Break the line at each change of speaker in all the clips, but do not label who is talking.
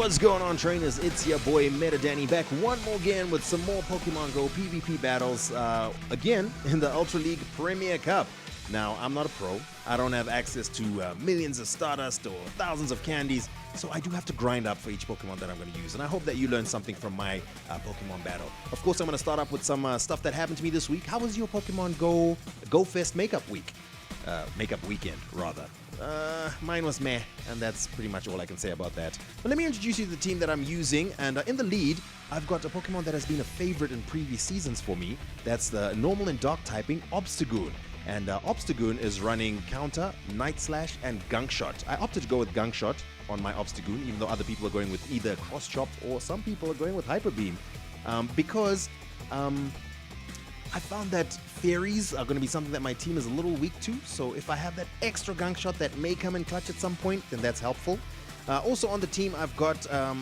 What's going on, trainers? It's your boy Meta Danny back one more again with some more Pokemon Go PvP battles, again in the Ultra League Premier Cup. Now, I'm not a pro. I don't have access to millions of Stardust or thousands of candies, so I do have to grind up for each Pokemon that I'm going to use, and I hope that you learned something from my Pokemon battle. Of course, I'm going to start up with some stuff that happened to me this week. How was your Pokemon Go Fest makeup week? Makeup weekend, rather. Mine was meh, and that's pretty much all I can say about that. But let me introduce you to the team that I'm using, and in the lead, I've got a Pokemon that has been a favorite in previous seasons for me. That's the normal and dark typing Obstagoon. And Obstagoon is running Counter, Night Slash, and Gunk Shot. I opted to go with Gunk Shot on my Obstagoon, even though other people are going with either Cross Chop or some people are going with Hyper Beam. Because I found that fairies are going to be something that my team is a little weak to, so if I have that extra Gunk Shot that may come in clutch at some point, then that's helpful. Also on the team, I've got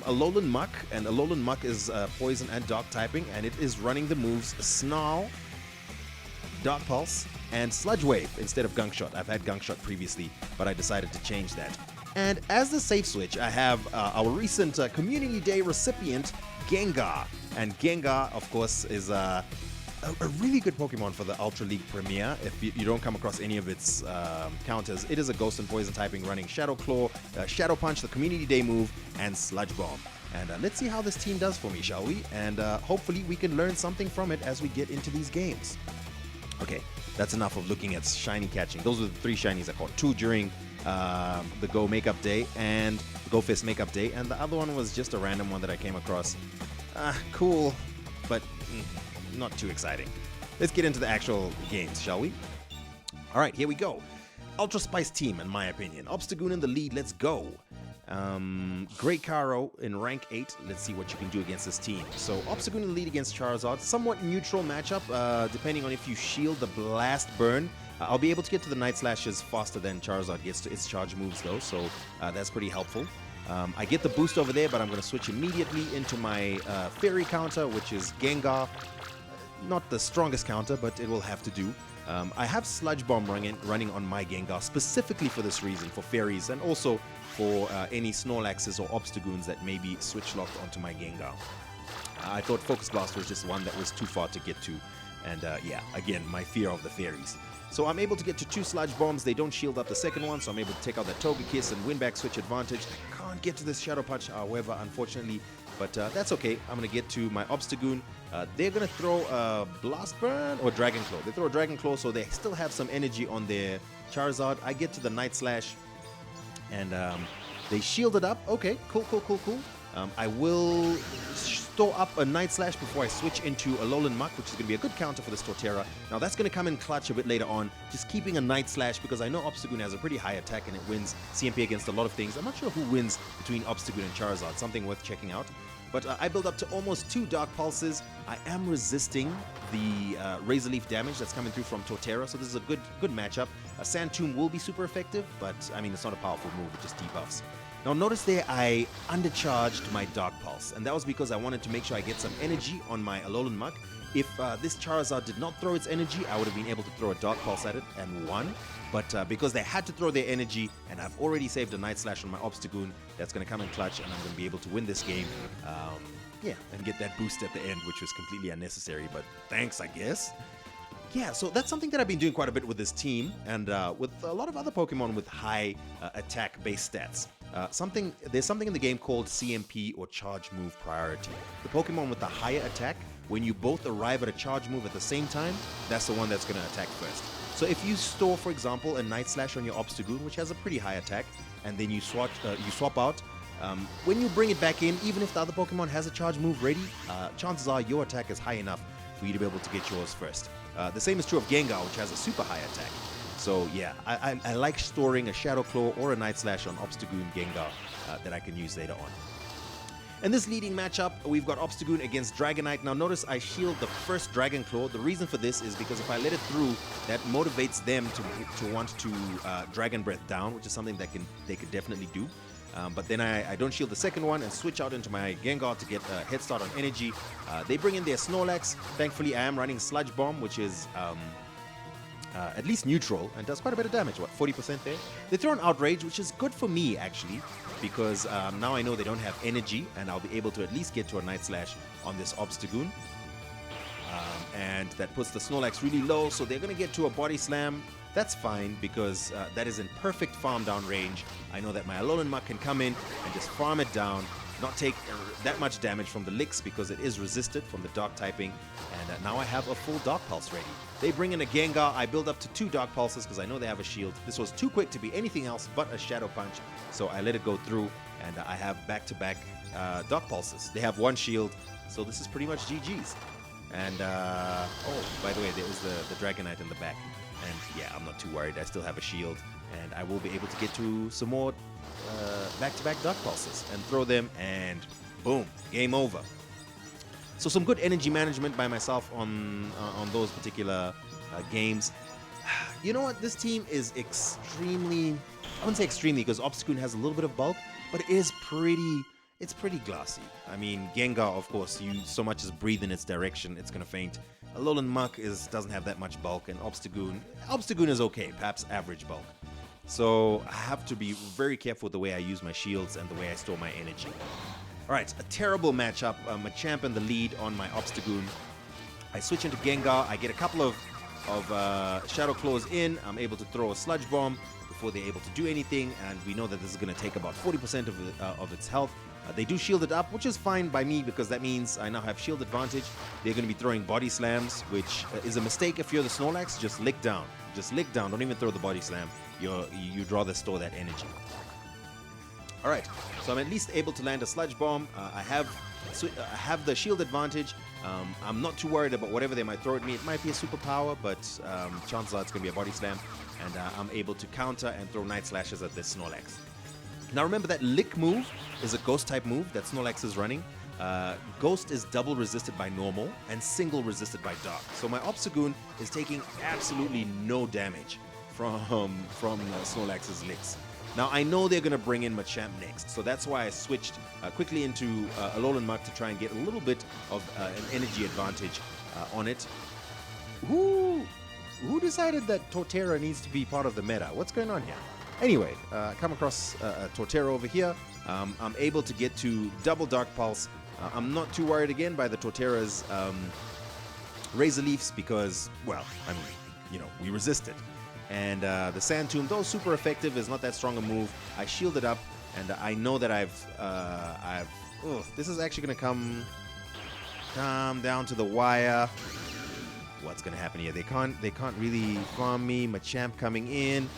Alolan Muk, and Alolan Muk is Poison and Dark typing, and it is running the moves Snarl, Dark Pulse, and Sludge Wave instead of Gunk Shot. I've had Gunk Shot previously, but I decided to change that. And as the safe switch, I have our recent Community Day recipient, Gengar. And Gengar, of course, is a really good Pokemon for the Ultra League Premier. If you don't come across any of its counters, it is a Ghost and Poison typing running Shadow Claw, Shadow Punch, the Community Day move, and Sludge Bomb. And let's see how this team does for me, shall we? And hopefully we can learn something from it as we get into these games. Okay, that's enough of looking at shiny catching. Those are the 3 shinies I caught. 2 during the Go Makeup Day and the Go Fest Makeup Day, and the other one was just a random one that I came across. Cool, but not too exciting. Let's get into the actual games, shall we? All right, here we go. Ultra Spice team, in my opinion. Obstagoon in the lead, let's go. Great Caro in rank 8. Let's see what you can do against this team. So Obstagoon in the lead against Charizard. Somewhat neutral matchup, depending on if you shield the Blast Burn. I'll be able to get to the Night Slashes faster than Charizard gets to its charge moves though, so that's pretty helpful. I get the boost over there, but I'm going to switch immediately into my Fairy counter, which is Gengar. Not the strongest counter, but it will have to do. I have Sludge Bomb running on my Gengar specifically for this reason, for fairies, and also for any Snorlaxes or Obstagoons that may be switch locked onto my Gengar. I thought Focus Blast was just one that was too far to get to, and yeah, again, my fear of the fairies. So I'm able to get to 2 Sludge Bombs. They don't shield up the second one, so I'm able to take out that Togekiss and win back switch advantage. I can't get to this Shadow Punch, however, unfortunately, but that's okay. I'm going to get to my Obstagoon. They're going to throw a Blast Burn or Dragon Claw. They throw a Dragon Claw, so they still have some energy on their Charizard. I get to the Night Slash, and they shield it up. Okay, cool. I will store up a Night Slash before I switch into Alolan Muk, which is going to be a good counter for this Torterra. Now that's going to come in clutch a bit later on, just keeping a Night Slash because I know Obstagoon has a pretty high attack and it wins CMP against a lot of things. I'm not sure who wins between Obstagoon and Charizard, something worth checking out. But I build up to almost 2 Dark Pulses. I am resisting the Razor Leaf damage that's coming through from Torterra, so this is a good matchup. A Sand Tomb will be super effective, but I mean, it's not a powerful move, it just debuffs. Now notice there I undercharged my Dark Pulse, and that was because I wanted to make sure I get some energy on my Alolan Muk. If this Charizard did not throw its energy, I would have been able to throw a Dark Pulse at it and won. But because they had to throw their energy, and I've already saved a Night Slash on my Obstagoon, that's going to come in clutch, and I'm going to be able to win this game. Yeah, and get that boost at the end, which was completely unnecessary, but thanks, I guess. Yeah, so that's something that I've been doing quite a bit with this team, and with a lot of other Pokemon with high attack-based stats. There's something in the game called CMP, or Charge Move Priority. The Pokemon with the higher attack, when you both arrive at a charge move at the same time, that's the one that's going to attack first. So if you store, for example, a Night Slash on your Obstagoon, which has a pretty high attack, and then you swap out, when you bring it back in, even if the other Pokemon has a charge move ready, chances are your attack is high enough for you to be able to get yours first. The same is true of Gengar, which has a super high attack. So yeah, I like storing a Shadow Claw or a Night Slash on Obstagoon Gengar that I can use later on. In this leading matchup, we've got Obstagoon against Dragonite. Now notice I shield the first Dragon Claw. The reason for this is because if I let it through, that motivates them to want to Dragon Breath down, which is something that they could definitely do. But then I don't shield the second one and switch out into my Gengar to get a head start on energy. They bring in their Snorlax. Thankfully, I am running Sludge Bomb, which is at least neutral, and does quite a bit of damage. What, 40% there? They throw an Outrage, which is good for me, actually, because now I know they don't have energy, and I'll be able to at least get to a Night Slash on this Obstagoon. And that puts the Snorlax really low, so they're going to get to a Body Slam. That's fine, because that is in perfect farm down range. I know that my Alolan Muk can come in and just farm it down, not take that much damage from the licks because it is resisted from the Dark typing. And now I have a full Dark Pulse ready. They bring in a Gengar. I build up to 2 Dark Pulses because I know they have a shield. This was too quick to be anything else but a Shadow Punch, so I let it go through, and I have back-to-back Dark Pulses. They have 1 shield, so this is pretty much GG's. And, oh, by the way, there was the Dragonite in the back. And yeah, I'm not too worried. I still have a shield, and I will be able to get to some more back-to-back Dark Pulses and throw them, and boom, game over. So some good energy management by myself on those particular games. You know what? This team is extremely, I wouldn't say extremely because Obstagoon has a little bit of bulk, but it is pretty, it's pretty glassy. I mean, Gengar, of course, you so much as breathe in its direction, it's going to faint. Alolan Muk doesn't have that much bulk, and Obstagoon is okay, perhaps average bulk. So I have to be very careful with the way I use my shields and the way I store my energy. Alright, a terrible matchup. Machamp in the lead on my Obstagoon. I switch into Gengar. I get a couple of Shadow Claws in. I'm able to throw a Sludge Bomb before they're able to do anything, and we know that this is going to take about 40% of its health. They do shield it up, which is fine by me because that means I now have shield advantage. They're going to be throwing Body Slams, which is a mistake if you're the Snorlax. Just lick down. Just lick down. Don't even throw the Body Slam. You'd rather store that energy. Alright, so I'm at least able to land a Sludge Bomb. I have the shield advantage. I'm not too worried about whatever they might throw at me. It might be a superpower, but chances are it's going to be a Body Slam. And I'm able to counter and throw Night Slashes at this Snorlax. Now remember that Lick move is a Ghost type move that Snorlax is running. Ghost is double resisted by normal and single resisted by Dark. So my Obstagoon is taking absolutely no damage from Snorlax's Licks. Now I know they're going to bring in Machamp next, so that's why I switched quickly into Alolan Muk to try and get a little bit of an energy advantage on it. Who decided that Torterra needs to be part of the meta? What's going on here? Anyway, come across Torterra over here. I'm able to get to double Dark Pulse. I'm not too worried again by the Torterra's Razor Leafs because, well, I mean, you know, we resist it. And the Sand Tomb, though super effective, is not that strong a move. I shield it up, and I know that this is actually going to come down to the wire. What's going to happen here? They can't really farm me. Machamp coming in.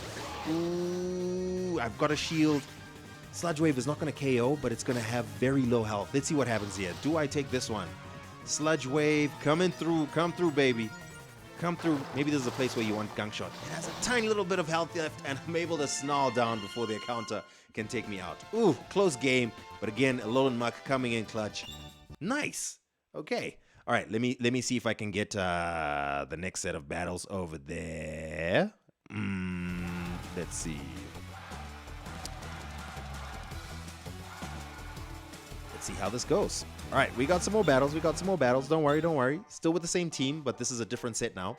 Ooh, I've got a shield. Sludge Wave is not going to KO, but it's going to have very low health. Let's see what happens here. Do I take this one? Sludge Wave coming through. Come through, baby. Come through. Maybe this is a place where you want Gunk Shot. It has a tiny little bit of health left, and I'm able to snarl down before their counter can take me out. Ooh, close game. But again, Alolan Muk coming in clutch. Nice. Okay. All right, let me see if I can get the next set of battles over there. Let's see. Let's see how this goes. All right, we got some more battles. Don't worry. Still with the same team, but this is a different set now.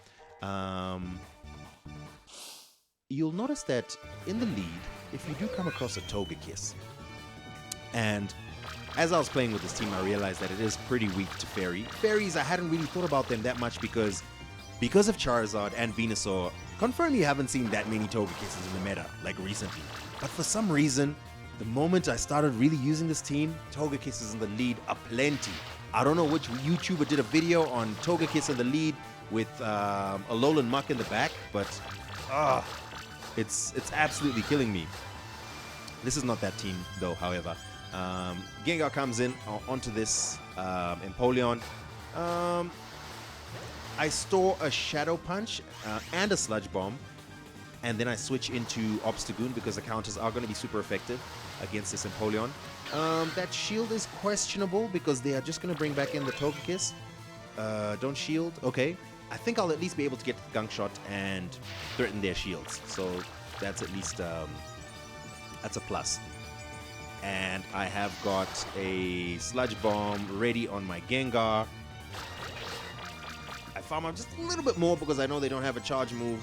You'll notice that in the lead, if you do come across a Togekiss, and as I was playing with this team, I realized that it is pretty weak to Fairy. Fairies, I hadn't really thought about them that much because of Charizard and Venusaur. Confirm you haven't seen that many Togekisses in the meta, like recently. But for some reason, the moment I started really using this team, Togekiss is in the lead aplenty. I don't know which YouTuber did a video on Togekiss in the lead with Alolan Muk in the back, but it's absolutely killing me. This is not that team, though, however. Gengar comes in onto this Empoleon. I store a Shadow Punch and a Sludge Bomb, and then I switch into Obstagoon because the counters are going to be super effective against this Empoleon. That shield is questionable because they are just going to bring back in the Togekiss. Don't shield. Okay. I think I'll at least be able to get the Gunk Shot and threaten their shields. So that's at least that's a plus. And I have got a Sludge Bomb ready on my Gengar. I farm up just a little bit more because I know they don't have a charge move.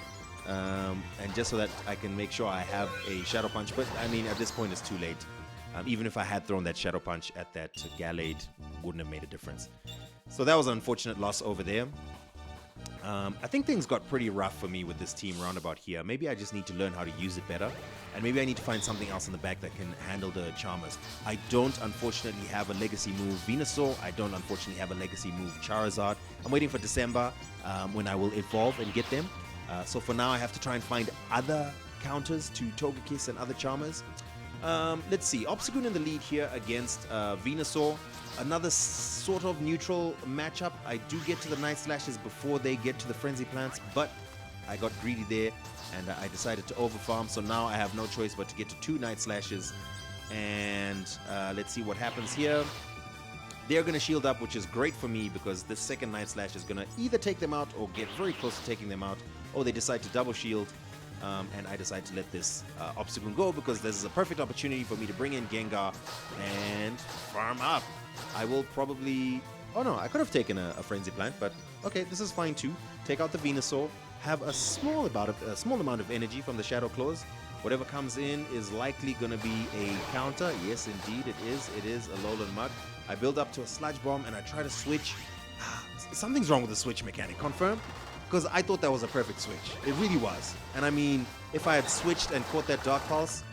and just so that I can make sure I have a Shadow Punch. But I mean, at this point, it's too late. Even if I had thrown that Shadow Punch at that Gallade, wouldn't have made a difference. So that was an unfortunate loss over there. I think things got pretty rough for me with this team roundabout here. Maybe I just need to learn how to use it better. And maybe I need to find something else in the back that can handle the Charmers. I don't, unfortunately, have a Legacy move Venusaur. I don't, unfortunately, have a Legacy move Charizard. I'm waiting for December when I will evolve and get them. So for now, I have to try and find other counters to Togekiss and other Charmers. Let's see. Obstagoon in the lead here against Venusaur. Another sort of neutral matchup. I do get to the Night Slashes before they get to the Frenzy Plants, but I got greedy there and I decided to overfarm. So now I have no choice but to get to 2 Night Slashes. And let's see what happens here. They're going to shield up, which is great for me because the second Night Slash is going to either take them out or get very close to taking them out. Or they decide to double shield. And I decide to let this Obstagoon go because this is a perfect opportunity for me to bring in Gengar and farm up. I will probably... Oh no, I could have taken a Frenzy Plant, but okay, this is fine too. Take out the Venusaur, have a small amount of energy from the Shadow Claws. Whatever comes in is likely going to be a counter. Yes, indeed, it is. It is Alolan Muk. I build up to a Sludge Bomb and I try to switch. Something's wrong with the switch mechanic. Confirm? Because I thought that was a perfect switch. It really was. And I mean, if I had switched and caught that Dark Pulse,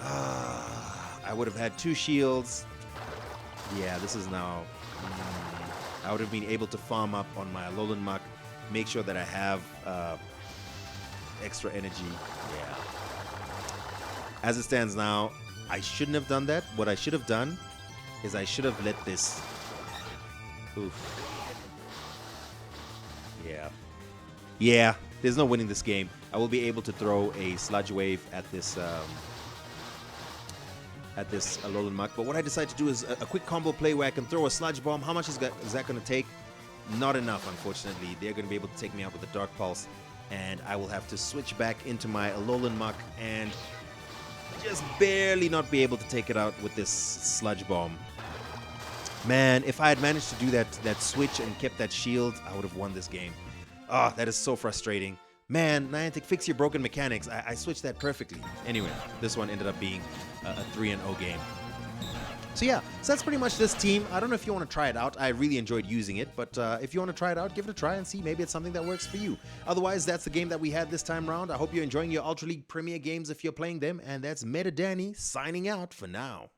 I would have had 2 shields. Yeah, this is now... I would have been able to farm up on my Alolan Muk, make sure that I have extra energy. Yeah. As it stands now, I shouldn't have done that. What I should have done is I should have let this... Oof. Yeah. Yeah, there's no winning this game. I will be able to throw a Sludge Wave at this Alolan Muk. But what I decide to do is a quick combo play where I can throw a Sludge Bomb. How much is that going to take? Not enough, unfortunately. They're going to be able to take me out with a Dark Pulse. And I will have to switch back into my Alolan Muk and just barely not be able to take it out with this Sludge Bomb. Man, if I had managed to do that switch and kept that shield, I would have won this game. Ah, that is so frustrating. Man, Niantic, fix your broken mechanics. I switched that perfectly. Anyway, this one ended up being a 3-0 game. So yeah, so that's pretty much this team. I don't know if you want to try it out. I really enjoyed using it, but if you want to try it out, give it a try and see. Maybe it's something that works for you. Otherwise, that's the game that we had this time around. I hope you're enjoying your Ultra League Premier games if you're playing them. And that's Meta Danny signing out for now.